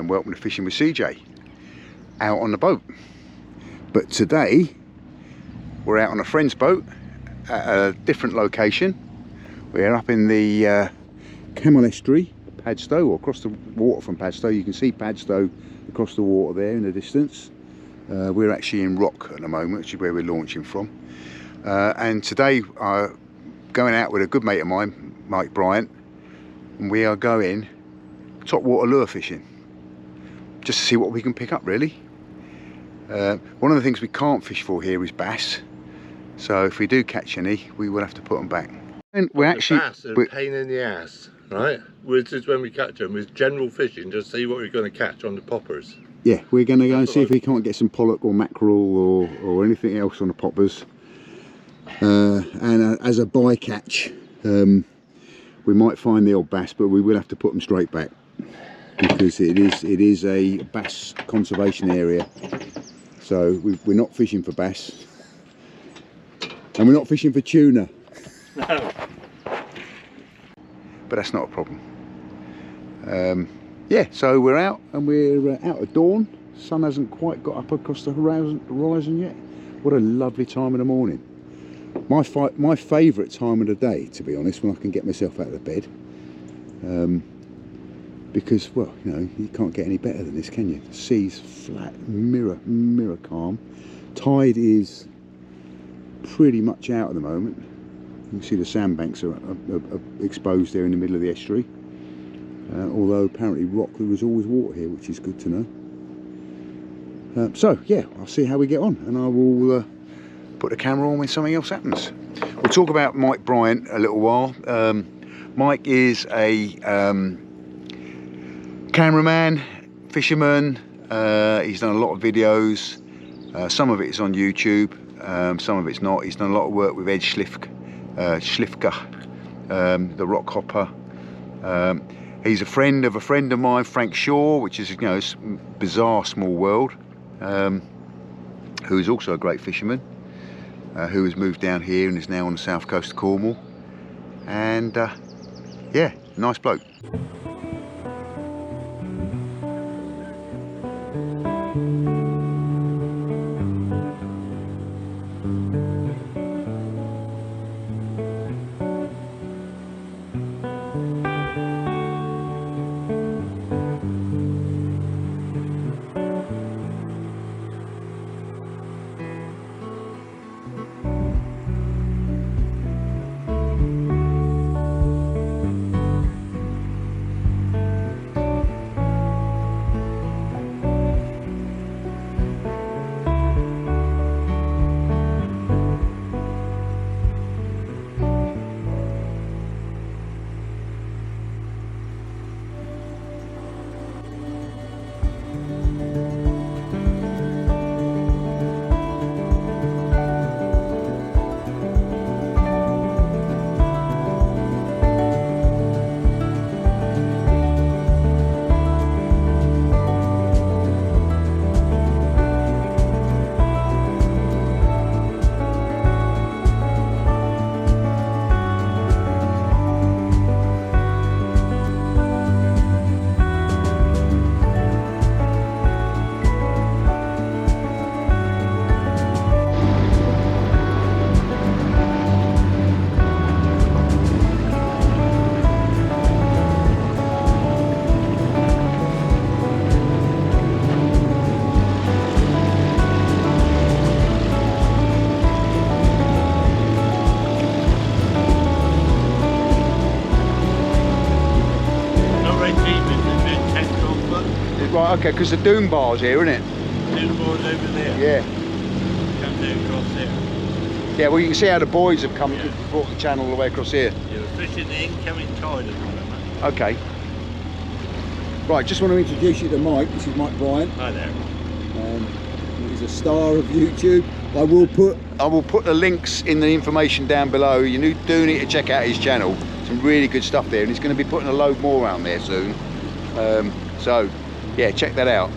and welcome to Fishing with CJ out on the boat. But today we're out on a friend's boat at a different location. We're up in the Camel estuary, Padstow, or across the water from Padstow. You can see Padstow across the water there in the distance. We're actually in Rock at the moment, which is where we're launching from. And today I'm going out with a good mate of mine, Mike Bryant, and we are going topwater lure fishing, just to see what we can pick up, really. One of the things we can't fish for here is bass, so if we do catch any, we will have to put them back. And we're actually bass are a pain in the ass, right? Which is when we catch them, is general fishing, just see what we're going to catch on the poppers. Yeah, we're going to go and see if we can't get some pollock or mackerel or anything else on the poppers. And as a bycatch, we might find the old bass, but we will have to put them straight back, because it is a bass conservation area. So we're not fishing for bass, and we're not fishing for tuna. No. But that's not a problem. Yeah, so we're out, and we're out at dawn. Sun hasn't quite got up across the horizon yet. What a lovely time in the morning. My favourite time of the day, to be honest, when I can get myself out of bed. Because, well, you know, you can't get any better than this, can you? The sea's flat, mirror calm. Tide is pretty much out at the moment. You can see the sandbanks are exposed there in the middle of the estuary. Although apparently there was always water here, which is good to know. So yeah, I'll see how we get on, and I will put the camera on when something else happens. We'll talk about Mike Bryant a little while. Mike is a cameraman, fisherman. He's done a lot of videos. Some of it is on YouTube, some of it's not. He's done a lot of work with Ed Schlifka, the rock hopper. He's a friend of mine, Frank Shaw, which is, you know, a bizarre small world, who is also a great fisherman, who has moved down here and is now on the south coast of Cornwall. And yeah, nice bloke. Right, okay, because the dune bar's here, isn't it? Dune bar's over there. Yeah. Comes out across there. Yeah, well, you can see how the boys have come, brought the channel all the way across here. Yeah, we're fishing the incoming tide at the moment. Okay. Right, just want to introduce you to Mike. This is Mike Bryant. Hi there. He's a star of YouTube. I will put the links in the information down below. You do need to check out his channel. Some really good stuff there, and he's going to be putting a load more out there soon. So yeah, check that out.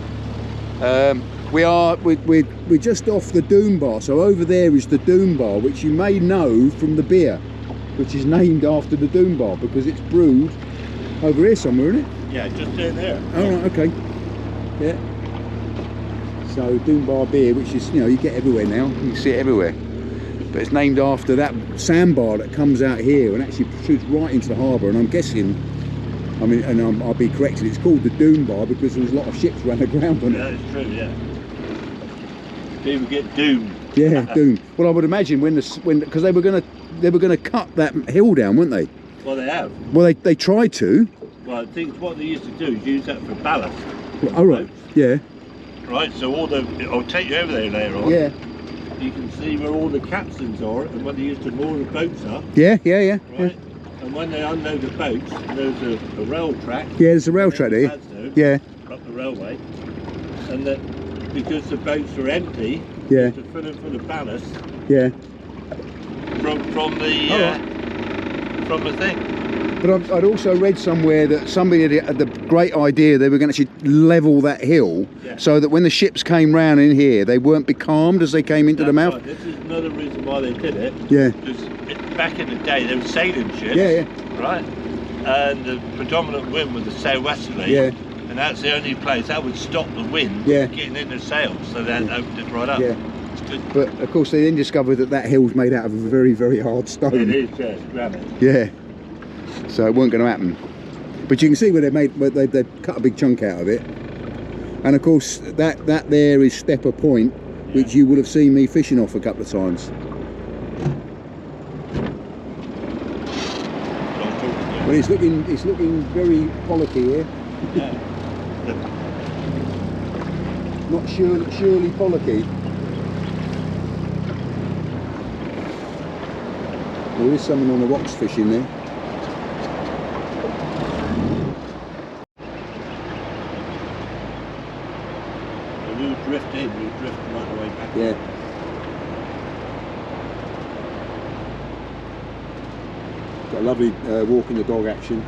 We're just off the Dune Bar, so over there is the Dune Bar, which you may know from the beer, which is named after the Dune Bar because it's brewed over here somewhere, isn't it? Yeah, just down there. Oh, right, okay. Yeah. So Doombar beer, which is, you know, you get everywhere now. You can see it everywhere. But it's named after that sandbar that comes out here and actually shoots right into the harbour. And I'm guessing, I mean, and I'll be corrected, it's called the Doombar because there's a lot of ships run aground on it. Yeah, it's true. Yeah. People get doomed. Yeah, doomed. Well, I would imagine because they were gonna cut that hill down, weren't they? Well, they have. Well, they tried to. Well, I think what they used to do is use that for ballast. Oh right. Yeah. Right. So I'll take you over there later on. Yeah. You can see where all the capstans are and where they used to moor the boats up. Yeah. Right. And when they unload the boats, there's a rail track. Yeah, there's a rail track there. Padstow, Yeah. Up the railway. And that because the boats were empty, Yeah. to fill them full of ballast Yeah. from the thing. But I'd also read somewhere that somebody had the great idea they were going to actually level that hill, Yeah. so that when the ships came round in here, they weren't becalmed as they came into the mouth. Right. This is another reason why they did it. Yeah. Because back in the day, they were sailing ships. Yeah. Right. And the predominant wind was the southwesterly. Yeah. And that's the only place that would stop the wind getting in the sails. So they opened it right up. Yeah. It's good. But of course, they then discovered that hill's made out of a very, very hard stone. It is, yeah, it's granite. Yeah. So it weren't going to happen. But you can see where they've cut a big chunk out of it. And of course, that there is Stepper Point, which you would have seen me fishing off a couple of times. Well, it's looking very Pollocks here. Yeah. Not surely Pollocks. There is someone on the rocks fishing there. We would drift in, we would drift right the way back. Yeah. Got a lovely walking the dog action.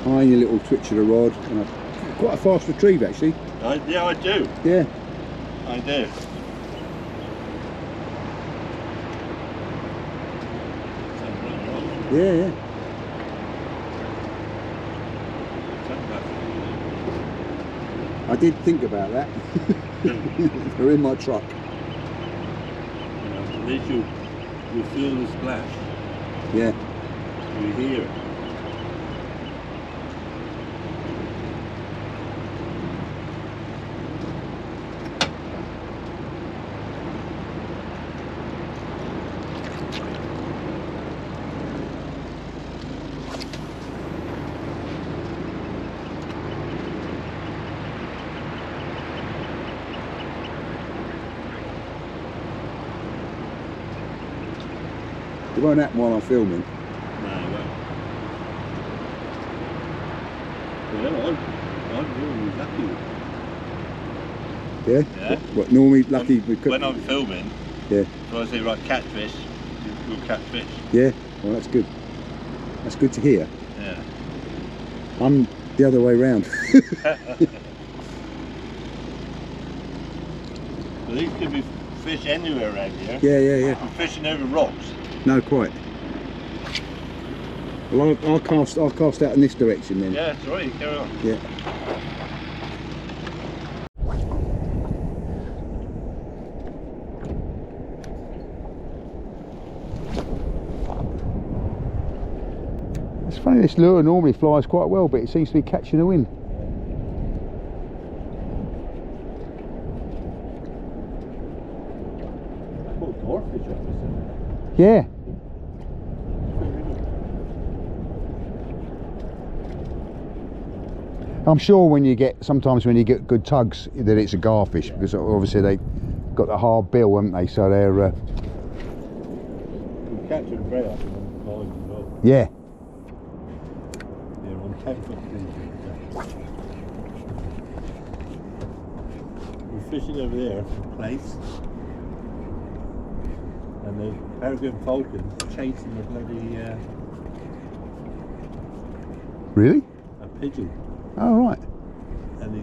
Tiny little twitch of the rod, and quite a fast retrieve actually. Yeah, I do. Yeah. I do. Yeah. I did think about that. They're in my truck. At least you feel the splash. Yeah. You hear it. It won't happen while I'm filming. No, it won't. Well, I'm really lucky. Yeah? Yeah. What normally lucky we could. When I'm filming, Yeah. so I say, right, catfish, we'll catch fish. Yeah. Well, that's good. That's good to hear. Yeah. I'm the other way round. Well, these could be fish anywhere around here. Yeah. We're fishing over rocks. No, quite. Well, I'll cast out in this direction then. Yeah, it's alright, you carry on. Yeah. It's funny, this lure normally flies quite well, but it seems to be catching the wind. I caught dwarfish off this. Yeah. I'm sure sometimes when you get good tugs that it's a garfish, because obviously they got the hard bill, haven't they? So they're We catch them very often on the line as well. yeah. They're on 10-foot We're fishing over there for place, and the peregrine falcons chasing the bloody Really? a pigeon. Oh right. And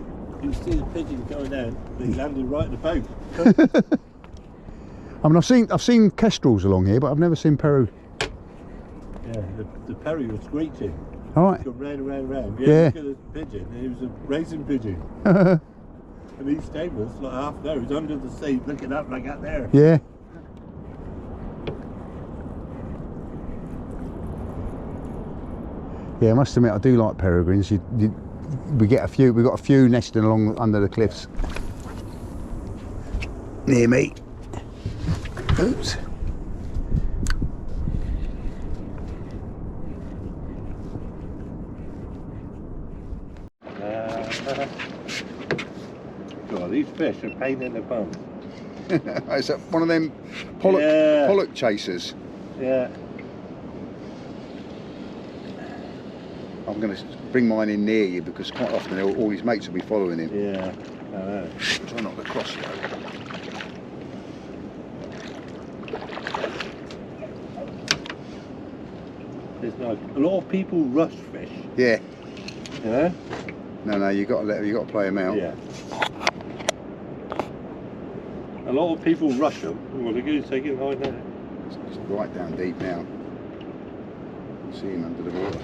you see the pigeon going down, they landed right in the boat. I mean, I've seen kestrels along here, but I've never seen Peru. Yeah, the perry was screeching. All right. Go round and round and round. Yeah. Look at the pigeon. He was a racing pigeon. And he stayed with us like half an hour. He was under the seat looking up like out there. Yeah. Yeah, I must admit I do like peregrines. We got a few nesting along under the cliffs near me. Oops. God, these fish are pain in the bum. Is that one of them pollock chasers? Yeah. I'm going to bring mine in near you because quite often all his mates will be following him. Yeah, I know. Try not to cross you. There's like a lot of people rush fish. Yeah. You know? No, you got to play them out. Yeah. A lot of people rush them. Well, the goose taking high now. It's right down deep now. See him under the water.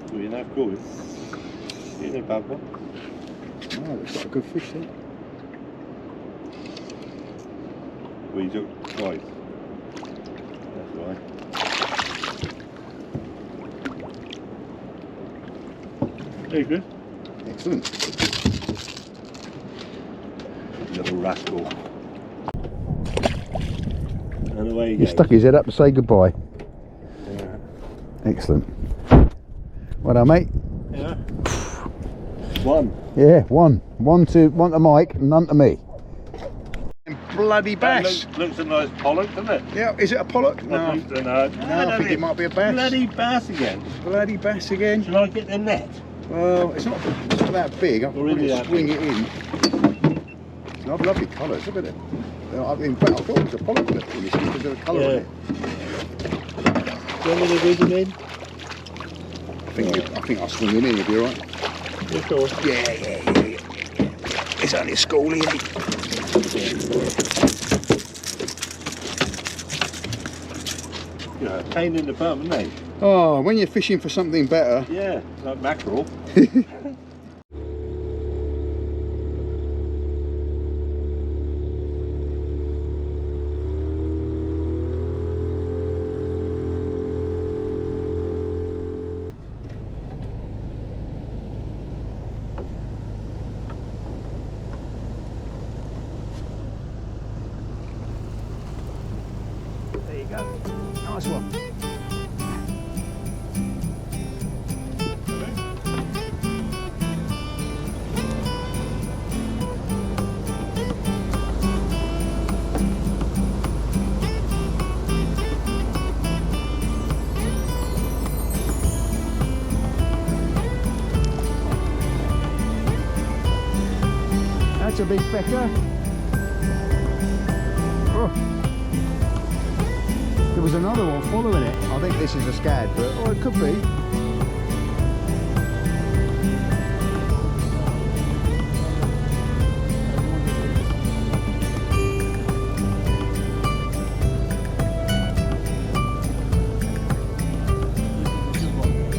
Well, you're not good. You're not bad one. Oh, it's got a good fish there. Well, you took twice. That's right. Very good. Excellent. Little rascal. And away you He go. stuck his head up to say goodbye. Yeah. Excellent. Well done, mate. Yeah. One. Yeah, one to Mike, none to me. Bloody bass. Looks a nice pollock, doesn't it? Yeah, is it a pollock? No, I I think it might be a bass. Bloody bass again. Bloody bass again. Shall I get the net? Well, it's not that big. I'll Really probably swing it in. It's not lovely colours, look at it. In fact, I thought it was a pollock in this because of the colour on it. Do you want me to read them in? I think I'll swing it in if you're right. You sure? Yeah. It's only a schoolie, isn't it? Yeah, pain in the bum, isn't they? Oh, when you're fishing for something better. Yeah, like mackerel. There you go. Nice one. That's a big fecker. Oh. There was another one following it. I think this is a scad, but it could be.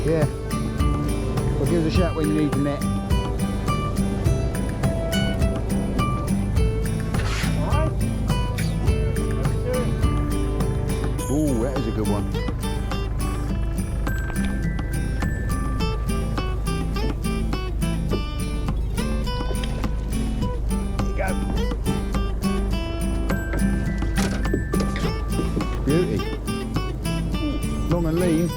Yeah. Well, give us a shout when you need the net. Ooh, that is a good one. There you go. Beauty. Long and lean.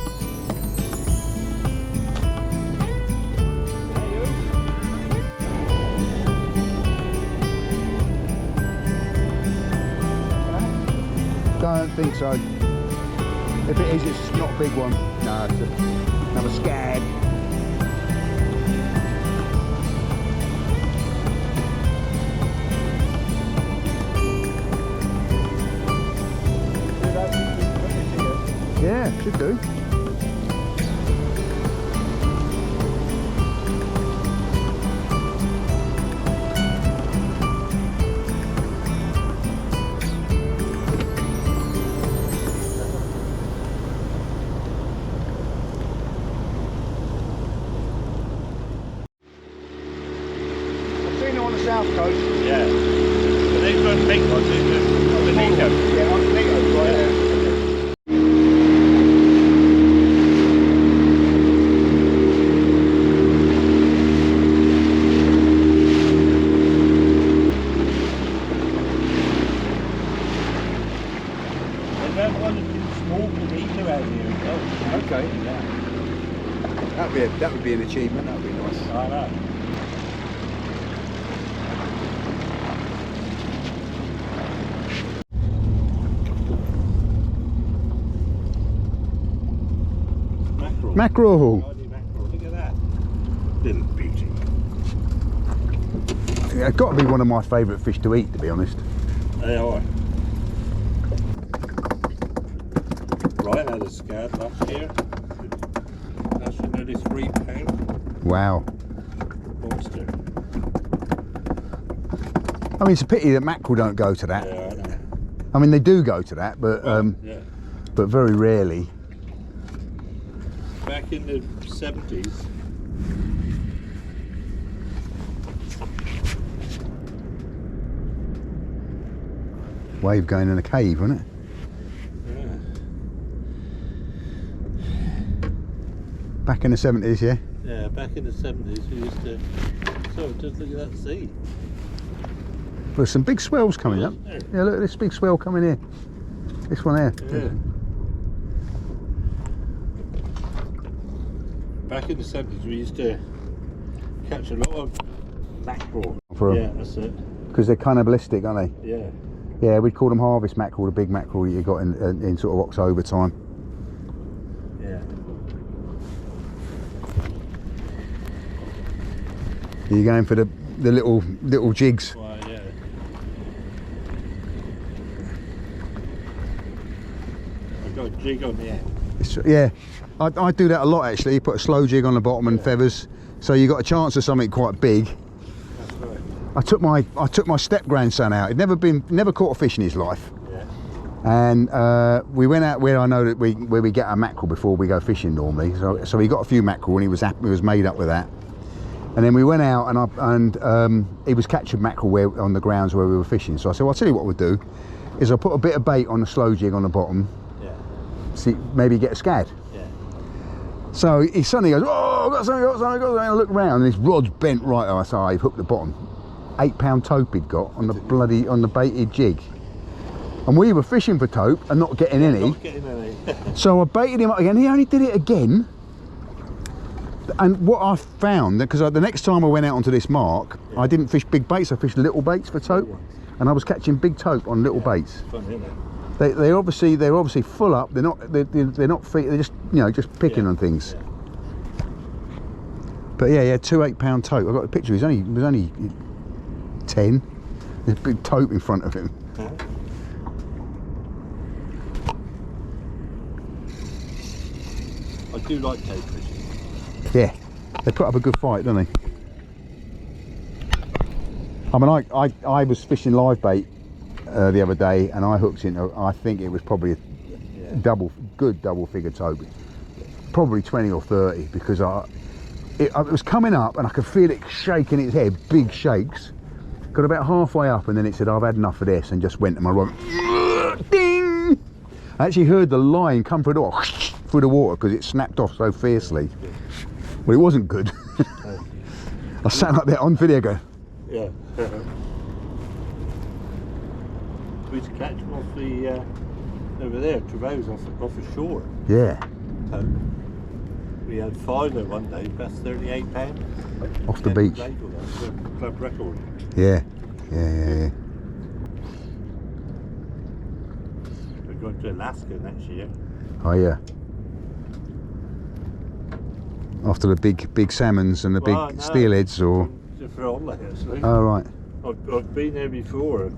Don't think so. If it is, it's not a big one. No, it's another scad. Yeah, should do. south coast. Yeah. But they've got big ones in the Nico. Yeah, on the Nico, right there. Okay. Yeah. That would be an achievement. That would be nice. I know. Mackerel. Look at that. Little beauty. It's got to be one of my favourite fish to eat, to be honest. They are. Ryan had a scad last year. That's for nearly £3. Wow. Monster. I mean, it's a pity that mackerel don't go to that. Yeah, I know. I mean, they do go to that, but Yeah. but very rarely. Back in the 70s. Wave going in a cave, wasn't it? Yeah. Back in the 70s, yeah. Yeah, back in the 70s we used to. So just look at that sea. There's some big swells coming up. There. Yeah, look at this big swell coming here. This one there. Yeah. Back in the 70s we used to catch a lot of mackerel. Yeah, that's it. Because they're cannibalistic, aren't they? Yeah. Yeah, we'd call them harvest mackerel, the big mackerel that you got in sort of October time. Yeah. You're going for the little jigs. Well, yeah. I've got a jig on the end. Yeah, I do that a lot actually. You put a slow jig on the bottom and feathers, so you got a chance of something quite big. That's right. I took my step grandson out. He'd never caught a fish in his life, Yeah. and we went out where I know that where we get our mackerel before we go fishing normally. So he got a few mackerel and he was made up with that. And then we went out and he was catching mackerel on the grounds where we were fishing. So I said, well, I'll tell you what we'll do is I'll put a bit of bait on the slow jig on the bottom. Yeah. See, maybe get a scad. Yeah. So he suddenly goes, oh, I've got something. And I look round and his rod's bent right. I said, I've hooked the bottom. £8 tope he'd got on the baited jig. And we were fishing for tope and not getting any. Not getting any. So I baited him up again. He only did it again. And what I found, because the next time I went out onto this mark, I didn't fish big baits, I fished little baits for tope. And I was catching big tope on little baits. Fun, isn't it? They're obviously full up. They're not they're just picking on things. Yeah. But yeah, 2 £8 tope. I got a picture. He was only 10. There's a big tope in front of him. Huh? I do like tope fishing. Yeah, they put up a good fight, don't they? I mean, I was fishing live bait the other day, and I hooked into, I think it was probably a good double figure tope, probably 20 or 30, because it was coming up and I could feel it shaking its head, big shakes. Got about halfway up and then it said, I've had enough of this, and just went to my rod. Ding! I actually heard the line come through the water because it snapped off so fiercely. Well, it wasn't good. I sat like that on video going, Yeah. We used to catch them off the over there, Tregurls off the shore. yeah, We had 5 there one day, that's £38. off the beach. That's the club record. Yeah. We're going to Alaska next year. Oh yeah. After the big salmons and the big steelheads, or for holiday actually. oh right, I've been there before.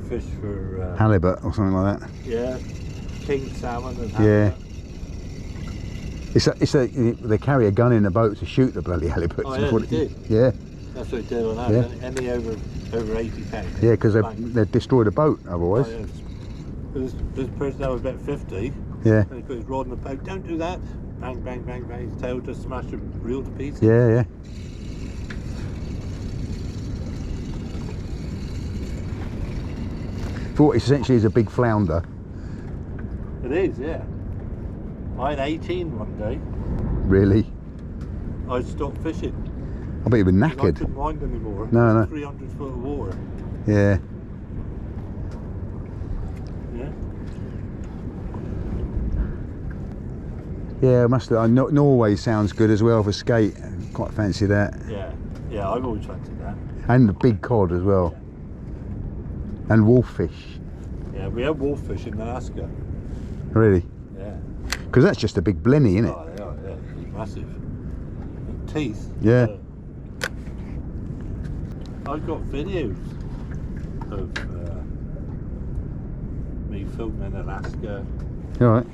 Fish for halibut or something like that. yeah, king salmon and Yeah. halibut. They carry a gun in the boat to shoot the bloody halibuts. Oh, yeah, they did. Yeah. That's what they did on that. Yeah. Any over £80. Yeah, because they destroy the boat otherwise. Oh, yeah. This person that was about 50. Yeah. And he put his rod in the boat. Don't do that. Bang, bang, bang, bang. His tail just smashed the reel to pieces. Yeah. Thought essentially is a big flounder. It is, yeah. I had 18 one day. Really? I stopped fishing. I bet you've been I knackered. couldn't mind anymore. No. 300 foot of water. Yeah. Yeah. Yeah, Norway sounds good as well for skate. Quite fancy that. Yeah. Yeah, I've always fancied that. And the big cod as well. Yeah. And wolffish. Yeah, we have wolffish in Alaska. Really? Yeah. Because that's just a big blenny, isn't it? Oh, they are, yeah. They're massive. And teeth. Yeah. I've got videos of me filming in Alaska, Alright.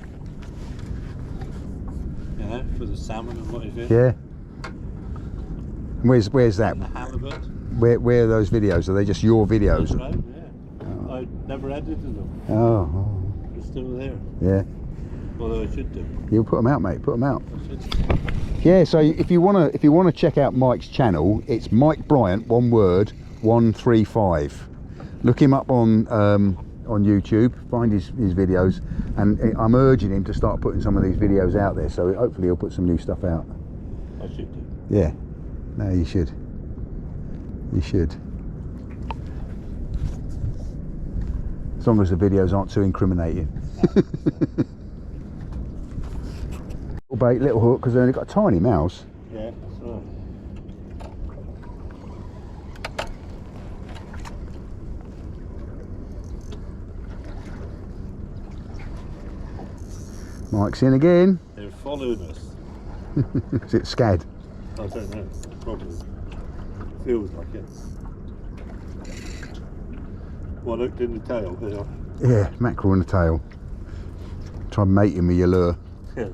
you know, for the salmon and what have you. Yeah. Where's that? And the halibut. Where are those videos? Are they just your videos? Right, yeah. Oh. I never edited them. Oh. They're still there. Yeah. Although I should do. You'll put them out, mate. Put them out. I should. Yeah. So if you wanna check out Mike's channel, it's Mike Bryant, one word, 135. Look him up on YouTube. Find his videos, and I'm urging him to start putting some of these videos out there. So hopefully he'll put some new stuff out. I should do. Yeah. No, you should. You should. As long as the videos aren't too incriminating. Little bait, little hook, because they've only got a tiny mouse. Yeah, that's right. Mike's in again. They're following us. Is it scad? I don't know. Probably. Feels like it. Well, looked in the tail here. Yeah, mackerel in the tail. Try mating with your lure. Yeah.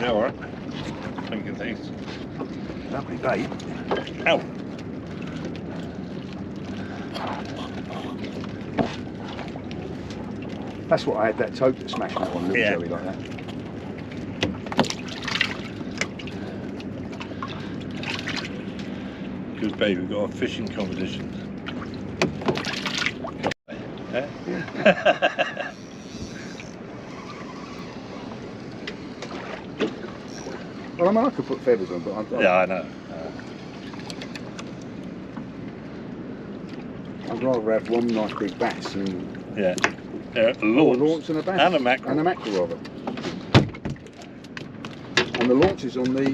Yeah, alright. Thinking things. Lovely bait. Ow! That's what I had that tope that smashed me on, little jelly like that. Good babe, we've got a fishing competition. Eh? Yeah. Well, I mean, I could put feathers on, but Yeah, I know. I'd rather have one nice big bass and Yeah. A a launch. launch and a bass. And a mackerel. And a mackerel rather. And the launch is on the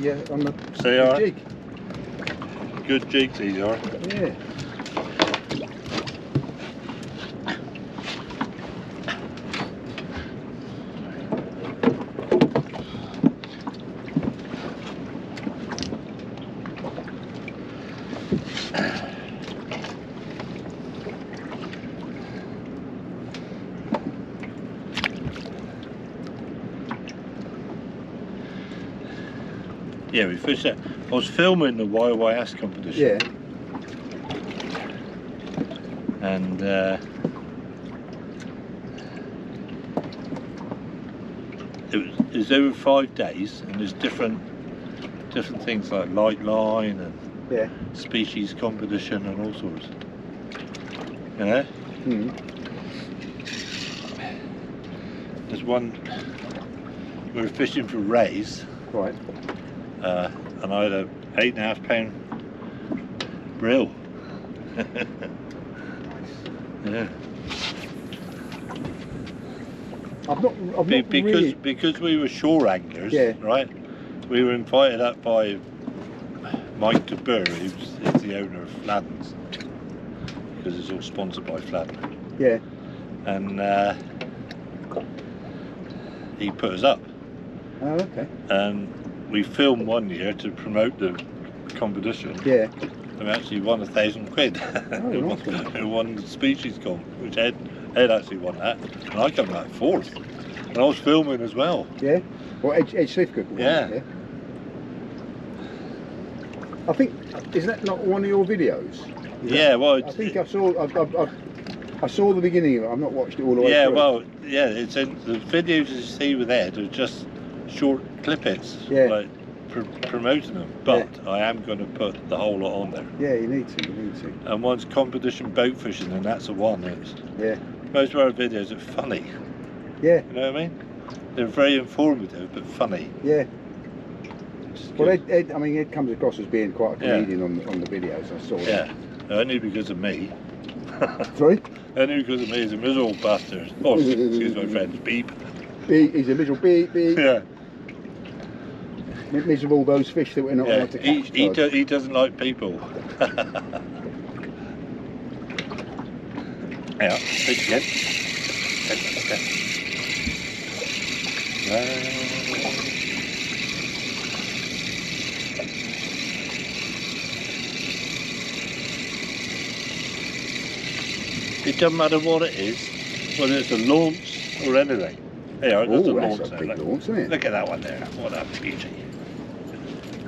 See, alright. jig. Good jigs these are. Yeah. Yeah, we fished that. I was filming the YYS competition. Yeah. And it was over 5 days, and there's different things like light line and Yeah. species competition and all sorts. You know? Mm. There's one we were fishing for rays, Right. and I had a 8.5 pound brill. Yeah. I've not really. Because we were shore anglers, Yeah. right? We were invited up by Mike Bryant, who's the owner of Fladden's, because it's all sponsored by Fladden. Yeah. And he put us up. Oh, okay. And we filmed one year to promote the competition. Yeah. And we actually won £1,000. Oh, nice one. We won the species comp, which Ed actually won that, and I come like 4th. And I was filming as well. Yeah. Well, Ed Slivcook. Yeah. I think, is that not one of your videos? Yeah, well, I think I saw. I saw the beginning of it. I've not watched it all the way yeah, through. well, yeah. It's in the videos you see with Ed are just short clippets, Yeah. like promoting them, but I am going to put the whole lot on there. Yeah, you need to. And one's competition boat fishing, and that's the one. Most of our videos are funny. Yeah. You know what I mean? They're very informative, but funny. Yeah. Well, Ed, I mean, Ed comes across as being quite a comedian on the videos. I saw that. Yeah. Only because of me. Sorry? Only because of me. He's a miserable bastard. Oh, excuse my French. Beep. He's a miserable beep. Yeah. Miserable those fish that we're not allowed to catch. He doesn't like people. Yeah, fish again. It doesn't matter what it is, whether it's a launch or anything. There, that's a launch. That's a big launch, isn't it? Look at that one there. What a beauty.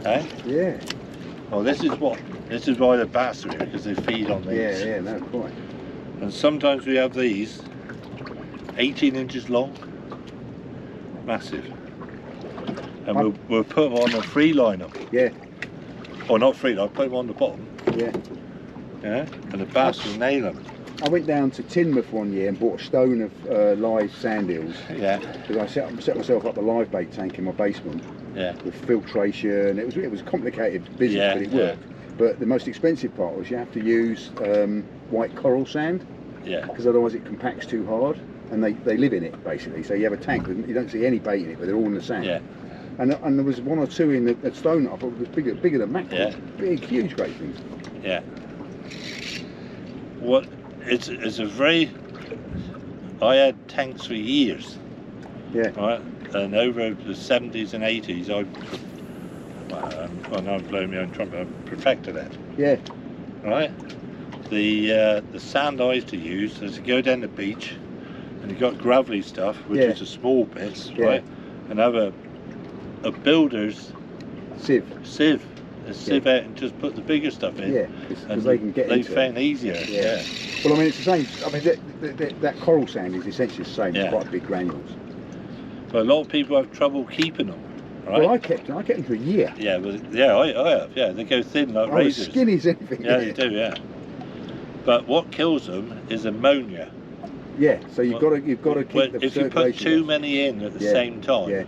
Eh? Yeah. Oh, this is why the bass are here, because they feed on these. Yeah, no, quite. And sometimes we have these 18 inches long, massive, and we'll put them on a free line up. Yeah. Or not free line, put them on the bottom. Yeah. Yeah. And the bass will nail them. I went down to Teignmouth one year and bought a stone of live sand eels. Yeah. Because I set myself up a live bait tank in my basement. Yeah. With filtration. It was a complicated business, but it worked. But the most expensive part was you have to use white coral sand. Yeah. Because otherwise it compacts too hard, and they live in it basically. So you have a tank with, you don't see any bait in it, but they're all in the sand. Yeah. And there was one or two in the stone that I thought was bigger than mackerel. Yeah. Big, huge, great things. Yeah. What? It's a very. I had tanks for years. Yeah. Right. And over the 70s and 80s, well, now I'm blowing my own trumpet. I perfected it. Yeah. Right. The sand I used to use is to go down the beach, and you got gravelly stuff, which is the small bits, right? And have a builder's sieve out and just put the bigger stuff in. Yeah, because they can get into it. They found easier. Yeah. Well, I mean, it's the same. I mean, that coral sand is essentially the same. It's quite big granules. But a lot of people have trouble keeping them. Right? Well, I kept them for a year. Yeah, but I have. Yeah, they go thin like razors. As skinny as anything. Yeah, they do. Yeah. But what kills them is ammonia. Yeah, so you've got to keep the circulation. If you put too many in at the same time,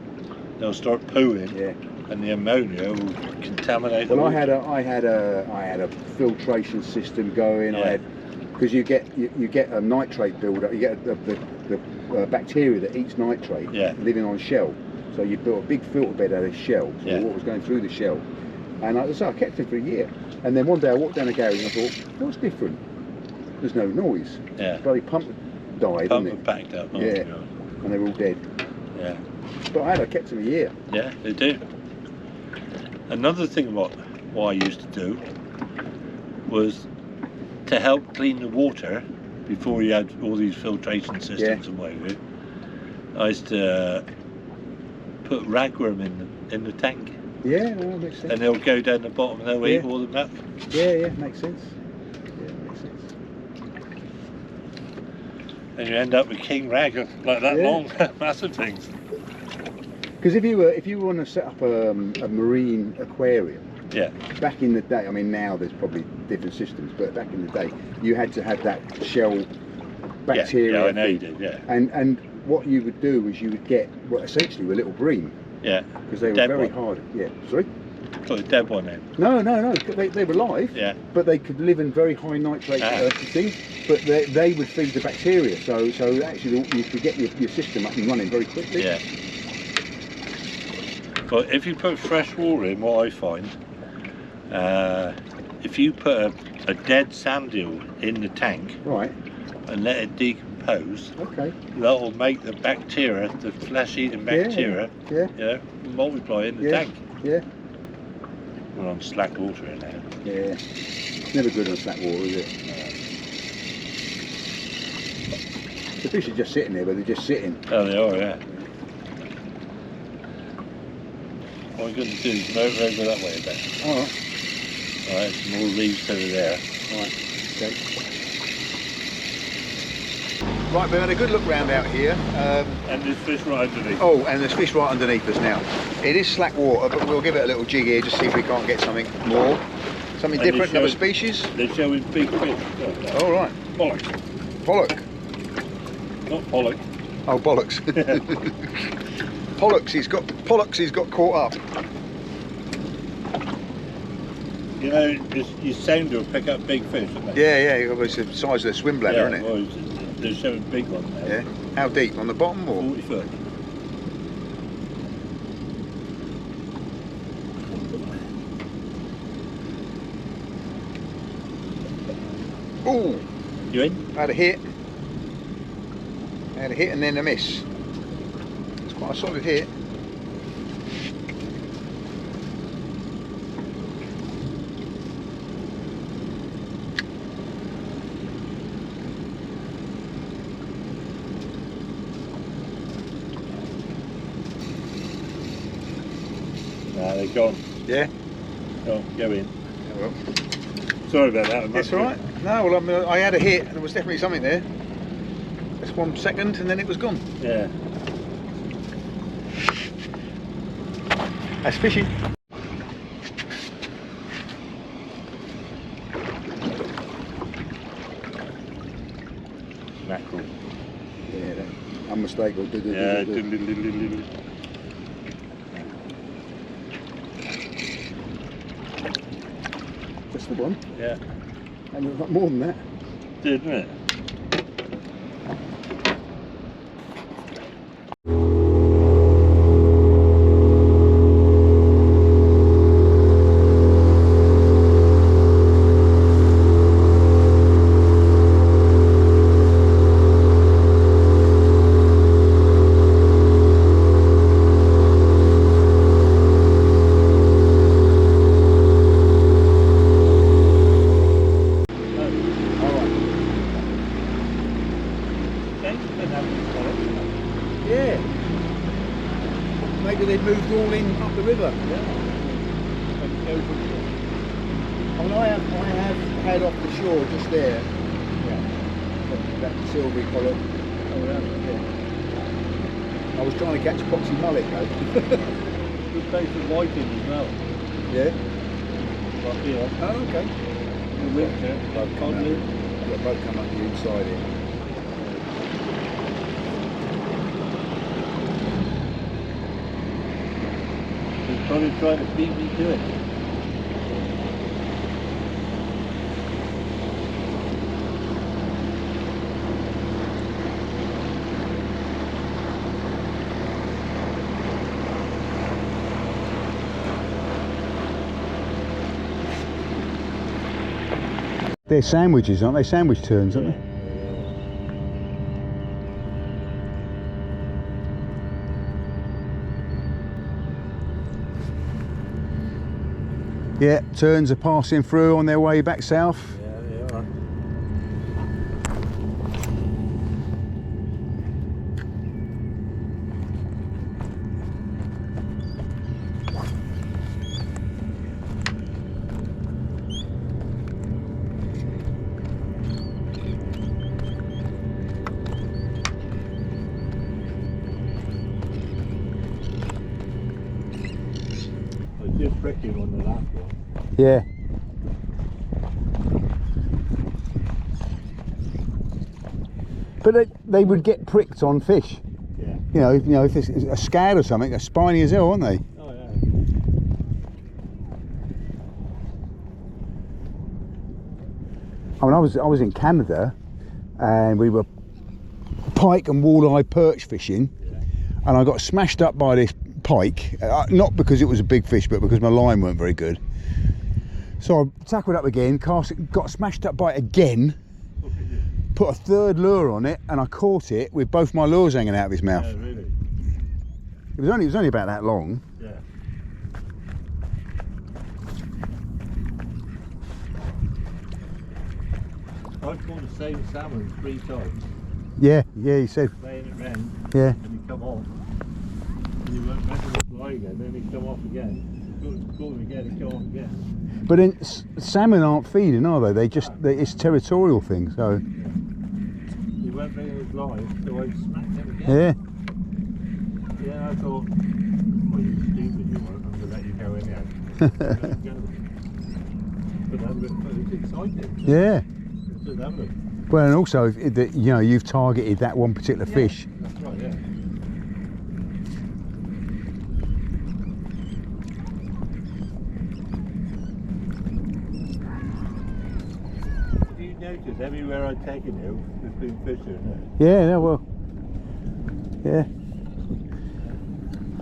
they'll start pooing. Yeah. And the ammonia will contaminate. Well, I had a filtration system going. Yeah. Because you get a nitrate buildup. You get the bacteria that eats nitrate living on shell. So you built a big filter bed out of shell. So what was going through the shell. And I kept it for a year. And then one day I walked down a garage and I thought, what's different? There's no noise. Yeah. The bloody pump died, pump didn't it? Packed up. Oh, yeah. God. And they were all dead. Yeah. But I kept them a year. Yeah, they do. Another thing what I used to do was to help clean the water before you had all these filtration systems and whatever. I used to put ragworm in the tank. Yeah, well, makes sense. And they'll go down the bottom and they'll eat all the milk. Yeah, makes sense. Yeah, makes sense. And you end up with king rag like that long, massive things. Because if you want to set up a marine aquarium, back in the day, I mean now there's probably different systems, but back in the day you had to have that shell bacteria. Yeah, I know you did. Yeah. And what you would do is you would get what essentially were little bream. Yeah. Because they were very hard. Yeah. Sorry. Put a dead one in. No. They were live. Yeah. But they could live in very high nitrate things. But they would feed the bacteria. So actually you could get your system up and running very quickly. Yeah. But if you put fresh water in, what I find, if you put a dead sand eel in the tank, right, and let it decompose, okay, that'll make the bacteria, the flesh-eating bacteria, multiply in the tank. Yeah. We're on slack water in there. Yeah. It's never good on slack water, is it? The fish are just sitting there, but they're just sitting. Oh, they are, yeah. What we're going to do is move over that way a bit. Alright. Alright, some more leaves over there. Alright, okay. Right, we've had a good look round out here. And there's fish right underneath. Oh, and there's fish right underneath us now. It is slack water, but we'll give it a little jig here, just see if we can't get something more. Something And different, another species. They're showing big fish. Oh, right. Pollocks. Pollock. Not pollock. Oh, bollocks. Pollocks, he's got caught up. You know, your sound will pick up big fish, isn't it? Yeah, it's the size of the swim bladder, isn't it? Well, they're showing big ones now. Yeah. How deep? On the bottom or? 40 foot. Ooh! You in? I had a hit. And then a miss. It's quite a solid hit. Nah, they're gone. Yeah? Oh, go in. Oh, well. Sorry about that. That's all right. No, well, I had a hit and there was definitely something there. Just 1 second and then it was gone. Yeah. That's fishing. Mackerel. Yeah, unmistakable. Yeah, Just the one. yeah. And we've got more than that. Didn't it? Yeah. Maybe they've moved all in up the river. Yeah. I mean, I have had off the shore just there. Yeah. That silvery colour. Oh, yeah. I was trying to catch Foxy mullet though. Good place for whiting as well. Yeah. Right here. Oh, okay. In the winter, like codling. Got a boat come up the inside here. He's probably trying to beat me to it. They're sandwiches, aren't they? Sandwich turns, aren't they? Yeah, turns are passing through on their way back south. Yeah, they are. I did prick him on the last one. Yeah. But they would get pricked on fish. Yeah. You know, if it's a scad or something, they're spiny as hell, aren't they? Oh yeah. I mean, I was in Canada, and we were pike and walleye perch fishing, Yeah. and I got smashed up by this pike, not because it was a big fish, but because my line weren't very good. So I tackled up again, got smashed up by it again, put a third lure on it, and I caught it with both my lures hanging out of his mouth. Yeah, really. It was only about that long. Yeah. I've caught the same salmon 3 times. Yeah, he said. Playing it round, Yeah. and he come off. And he went back to the fly again, then he come off again. Caught him again, he come off again. But then salmon aren't feeding, are they? It's territorial thing. So He went back to the fly, so I smacked him again. Yeah. Yeah, I thought, well, you stupid you weren't, I'm going to let you go anyhow. Let you go. But it's exciting. Yeah. Just having them. Well, and also, that you know, you've targeted that one particular fish. That's right, yeah. Have you noticed everywhere I've taken you, there's been fish in Yeah, no, well, yeah.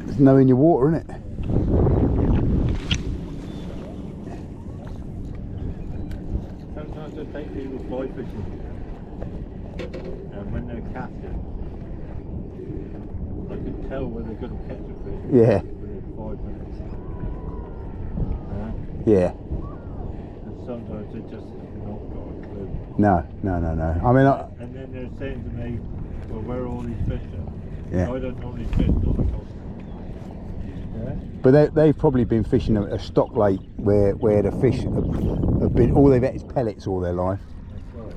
There's no in your water, isn't it? Sometimes I take people fly fishing, and when they're casting, I can tell when they're going to catch a fish Yeah. within 5 minutes. Yeah. And sometimes they just not got a clue. No. I mean, And then they're saying to me, well, where are all these fish at? Yeah. I don't normally fish on the coast. Yeah? but they've probably been fishing a stock lake where the fish have been, all they've had is pellets all their life. That's right.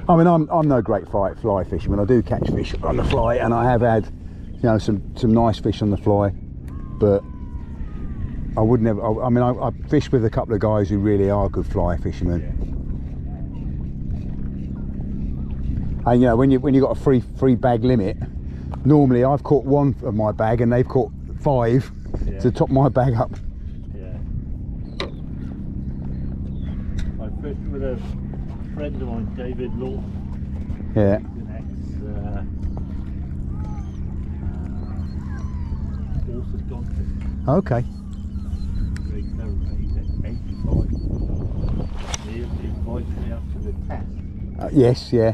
I mean, I'm no great fly fisherman. I do catch fish on the fly, and I have had, you know, some nice fish on the fly, but I would never. I mean, I fished with a couple of guys who really are good fly fishermen. Yeah. And you know, when you got a free bag limit, normally I've caught one of my bag, and they've caught 5 to top my bag up. Yeah. I fished with a friend of mine, David Law. Yeah. He's an ex Okay. very clever, he's at 85. He invites me up to the test. Yes. Yeah.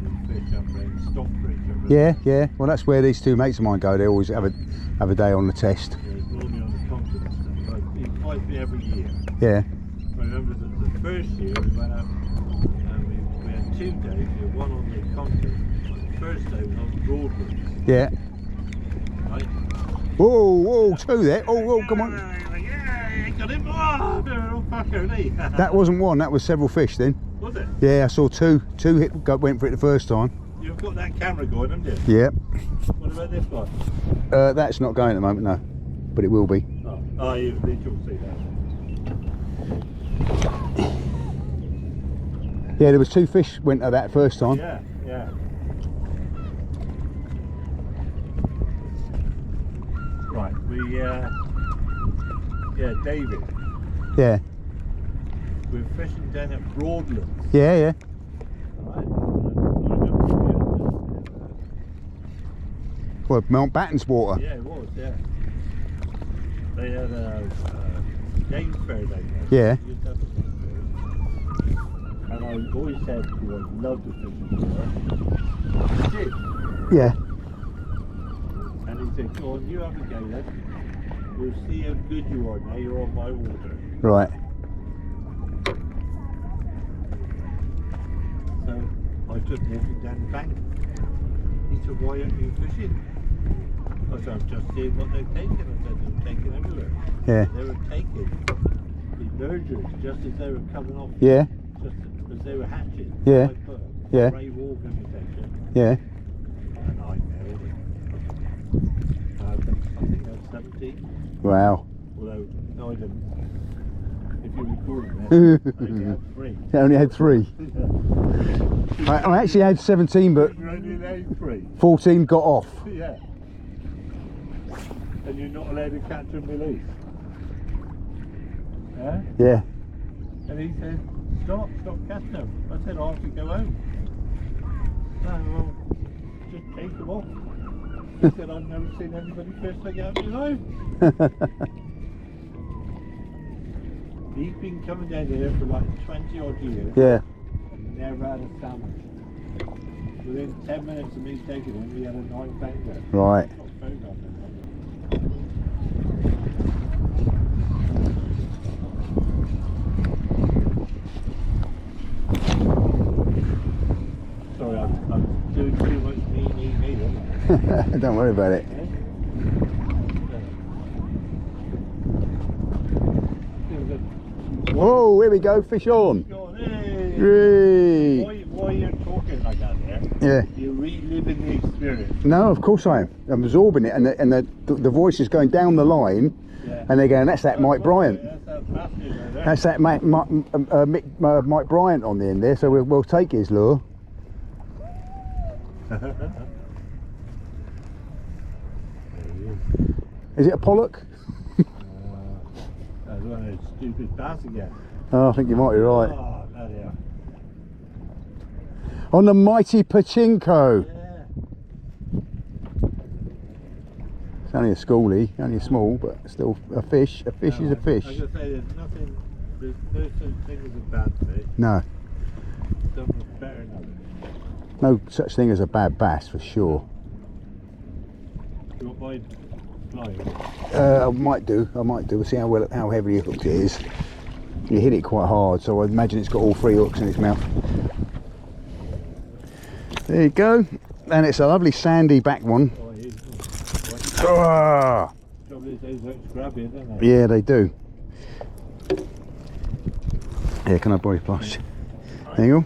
And we fish up there in Stockbridge. Yeah. Well, that's where these two mates of mine go. They always have a day on the test. Yeah, he's normally on the continent stuff. But he invites me every year. Yeah. I remember that the first year we went up and we had 2 days. We had one on the continent. But the first day was on Broadlands. Yeah. Right? Whoa, 2 there. Oh, come on. Yeah, got him. Oh, fucker, me. That wasn't one. That was several fish then. Was it? Yeah, I saw 2 went for it the first time. You've got that camera going, haven't you? Yeah. What about this one? That's not going at the moment, no, but it will be. Oh, you will see that. Yeah, there was 2 fish went at that first time. Yeah. Right, David. Yeah. We're fishing down at Broadlands. Yeah. Right. Well, Mountbatten's water. Yeah, it was, yeah. They had a game fair day there. Yeah. Used to have a game fair. And I always said to you, I love the fishing fair. I did. Yeah. And he said, go on, you have a go then. We'll see how good you are now you're on my water. Right. So I took him down the bank. He said, why aren't you fishing? I said, I'm just seeing what they're taking. I said, they're taking everywhere. Yeah. They were taking the mergers just as they were coming off. Yeah. Just as they were hatching. Yeah. I put Yeah. grey wolf imitation. Yeah. And I nailed it. I think I was 17. Wow. Although, no, I didn't. If you record it, I only had 3. I only had 3. I actually had 17, but You're only allowed 3. 14 got off. Yeah. And you're not allowed to catch and release. Yeah? Yeah. And he said, stop catching them. I said, I'll have to go home. No, well, just take them off. He said, I've never seen anybody fish like that in my life. He's been coming down here for like 20 odd years. Yeah. And never had a salmon. Within 10 minutes of me taking him, he had a 9-pounder. Right. Got photographed him. Sorry, I'm doing too much me. Don't worry about it. Whoa, here we go, fish on. Go on, hey! Whee! Why you're talking like that there? Yeah. You're reliving the experience. No, of course I am. I'm absorbing it, and the voice is going down the line, Yeah. and they're going, "That's that Mike Bryant. That's that bastard right there. That's that Mike Bryant on the end there." So we'll take his lure. Is it a pollock? That's one of those stupid bass again. Oh, I think you might be right. Oh, bloody hell. On the mighty pachinko. Yeah. It's only a schoolie, only small, but still a fish. A fish is a fish. I was going to say, there's no such thing as a bad fish. No, Some are better than others. no such thing as a bad bass for sure. You want mine flying? I might do. We'll see how heavy a hook it is. You hit it quite hard, so I imagine it's got all 3 hooks in its mouth. There you go, and it's a lovely sandy back one. Oh, it is. Ah! Trouble is, those hooks grab you, don't they? Yeah, they do. Yeah, can I borrow your flash? There you go.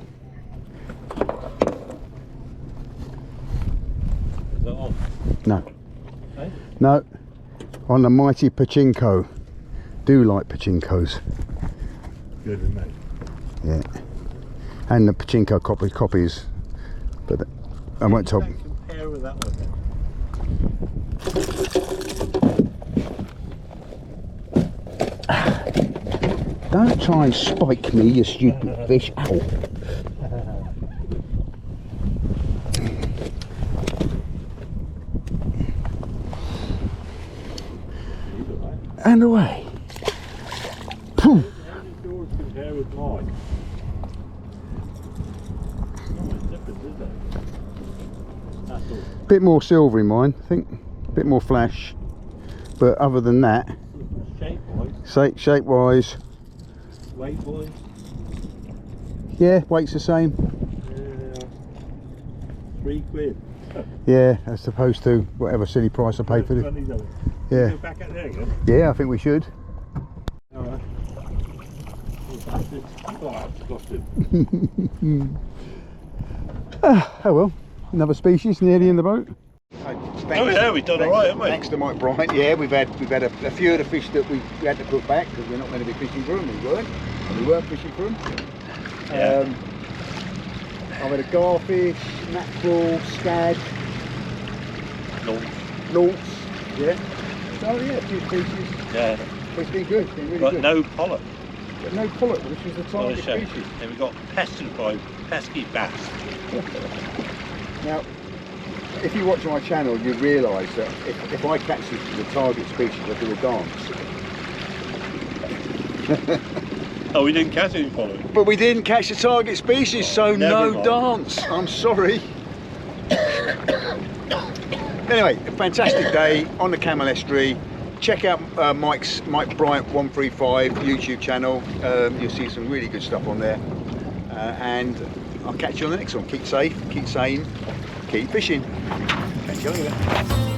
Is that on? No. Eh? No. On the mighty pachinko. Do like pachinkos. Good, isn't it? Yeah. And the pachinko copies. But I won't tell. Compare with that one then. Don't try and spike me, you stupid fish. Ow. And away. Poof. How does yours compare with mine? Not much difference, is there? That's all. Bit more silver in mine, I think. Bit more flash. But other than that, Shape-wise, shape-wise, weight-wise, yeah, weight's the same. £3. Yeah, as opposed to whatever silly price I paid for it. Funny, though. Yeah. Go back out there again. Yeah, I think we should. Alright. Oh, I've lost it. Oh well, another species nearly in the boat. Oh yeah, we've done alright, haven't we? Thanks to Mike Bryant. Yeah, we've had a few of the fish that we had to put back because we're not going to be fishing for them. We weren't fishing for them. Yeah. I've had a garfish, mackerel, scad, norts. Yeah. So yeah, a few species. Yeah. But it's been good. It's been really But good. no pollock. But no pollock, which was the target species. And we got pestered by pesky bass. Now, if you watch my channel, you realise that if I catch the target species, I do a dance. Oh, we didn't catch any pollock. But we didn't catch the target species, so Never no mind. dance. I'm sorry. Anyway, a fantastic day on the Camel Estuary. Check out Mike Bryant 135 YouTube channel. You'll see some really good stuff on there. And I'll catch you on the next one. Keep safe, keep sane, keep fishing. Catch you later.